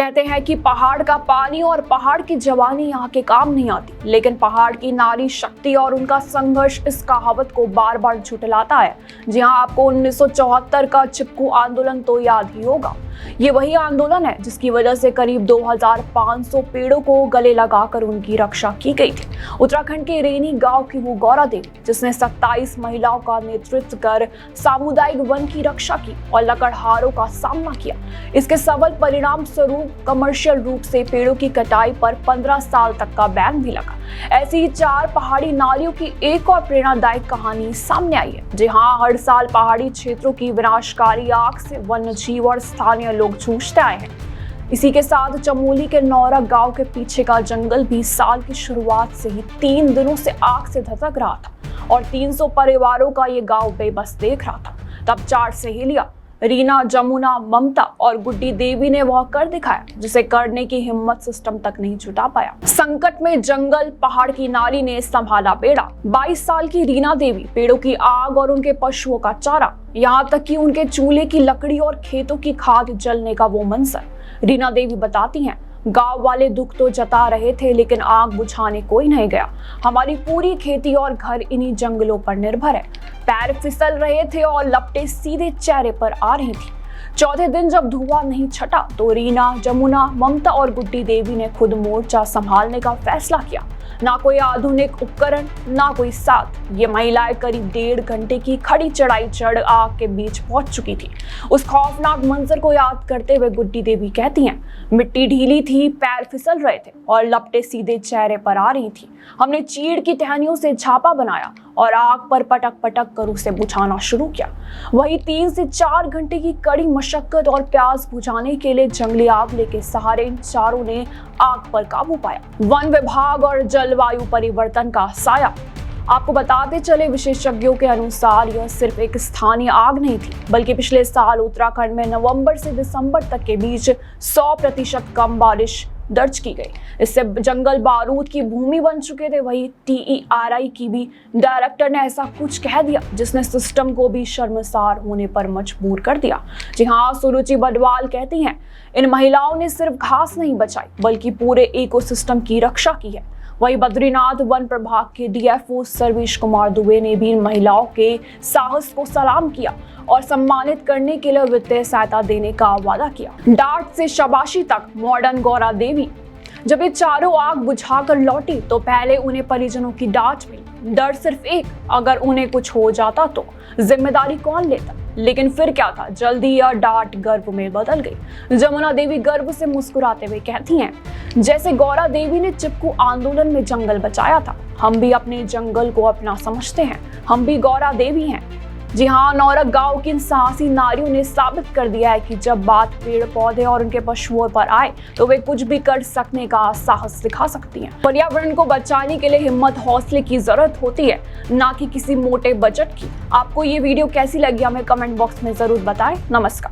कहते हैं कि पहाड़ का पानी और पहाड़ की जवानी यहाँ के काम नहीं आती, लेकिन पहाड़ की नारी शक्ति और उनका संघर्ष इस कहावत को बार बार झुठलाता है। जी हाँ, आपको 1974 का चिपकू आंदोलन तो याद ही होगा। ये वही आंदोलन है जिसकी वजह से करीब 2500 पेड़ों को गले लगाकर उनकी रक्षा की गई थी। उत्तराखंड के रेनी गांव की वो गौरा देवी, जिसने 27 महिलाओं का नेतृत्व कर सामुदायिक वन की रक्षा की और लकड़हारों का सामना किया। इसके सबल परिणाम स्वरूप कमर्शियल रूप से पेड़ों की कटाई पर 15 साल तक का बैन भी लगा। ऐसी ही 4 पहाड़ी नारियों की एक और प्रेरणादायक कहानी सामने आई है। जी हाँ, हर साल पहाड़ी क्षेत्रों की विनाशकारी आग से वन्य जीव और स्थानीय लोग जूझते आए हैं। इसी के साथ चमोली के नौरा गांव के पीछे का जंगल भी साल की शुरुआत से ही 3 दिनों से आग से धधक रहा था और 300 परिवारों का ये गांव बेबस देख रहा था। तब 4 सहेलियां रीना, जमुना, ममता और गुड्डी देवी ने वह कर दिखाया जिसे करने की हिम्मत सिस्टम तक नहीं जुटा पाया। संकट में जंगल, पहाड़ की नारी ने संभाला बेड़ा। 22 साल की रीना देवी पेड़ों की आग और उनके पशुओं का चारा, यहाँ तक कि उनके चूल्हे की लकड़ी और खेतों की खाद जलने का वो मंजर। रीना देवी बताती हैं, गांव वाले दुख तो जता रहे थे लेकिन आग बुझाने कोई नहीं गया। हमारी पूरी खेती और घर इन्हीं जंगलों पर निर्भर है। पैर फिसल रहे थे और लपटें सीधे चेहरे पर आ रही थी। चौथे दिन जब धुआं नहीं छटा तो रीना, जमुना, ममता और गुड्डी देवी ने खुद मोर्चा संभालने का फैसला किया। ना कोई आधुनिक उपकरण, ना कोई साथ। ये महिलाएं करीब 1.5 घंटे की खड़ी चढ़ाई चढ़ आग के बीच पहुंच चुकी थी। उस खौफनाक मंजर को याद करते हुए गुड्डी देवी कहती हैं, मिट्टी ढीली थी, पैर फिसल रहे थे और लपटें सीधे चेहरे पर आ रही थी। हमने चीड़ की टहनियों से छापा बनाया और आग पर पटक पटक कर उसे बुझाना शुरू किया। वही 3 से 4 घंटे की कड़ी मशक्कत और प्यास बुझाने के लिए जंगली आंवले के सहारे इन चारों ने आग पर काबू पाया। वन विभाग और जलवायु परिवर्तन का साया। आपको बताते चले, विशेषज्ञों के अनुसार यह सिर्फ एक स्थानीय आग नहीं थी, बल्कि पिछले साल उत्तराखंड में नवंबर से दिसंबर तक के बीच 100% कम बारिश दर्ज की गई। इससे जंगल बारूद की भूमि बन चुके थे। वही TERI की भी डायरेक्टर ने ऐसा कुछ कह दिया जिसने सिस्टम को भी शर्मसार होने पर मजबूर कर दिया। जी हाँ, सुरुचि बडवाल कहती हैं, इन महिलाओं ने सिर्फ घास नहीं बचाई बल्कि पूरे इकोसिस्टम की रक्षा की है। वही बद्रीनाथ वन प्रभाग के DFO सर्वेश कुमार दुबे ने भी इन महिलाओं के साहस को सलाम किया और सम्मानित करने के लिए वित्तीय सहायता देने का वादा किया। डांट से शाबाशी तक मॉडर्न गौरा देवी। जब ये चारों आग बुझाकर लौटी तो पहले उन्हें परिजनों की डांट मिली। डर सिर्फ एक, अगर उन्हें कुछ हो जाता तो जिम्मेदारी कौन लेता। लेकिन फिर क्या था, जल्दी यह डांट गर्व में बदल गई। जमुना देवी गर्व से मुस्कुराते हुए कहती हैं, जैसे गौरा देवी ने चिपकू आंदोलन में जंगल बचाया था, हम भी अपने जंगल को अपना समझते हैं। हम भी गौरा देवी हैं। जी हाँ, नौरक गांव की इन साहसी नारियों ने साबित कर दिया है कि जब बात पेड़ पौधे और उनके पशुओं पर आए तो वे कुछ भी कर सकने का साहस दिखा सकती हैं। पर्यावरण को बचाने के लिए हिम्मत, हौसले की जरूरत होती है, ना कि किसी मोटे बजट की। आपको ये वीडियो कैसी लगी हमें कमेंट बॉक्स में जरूर बताएं। नमस्कार।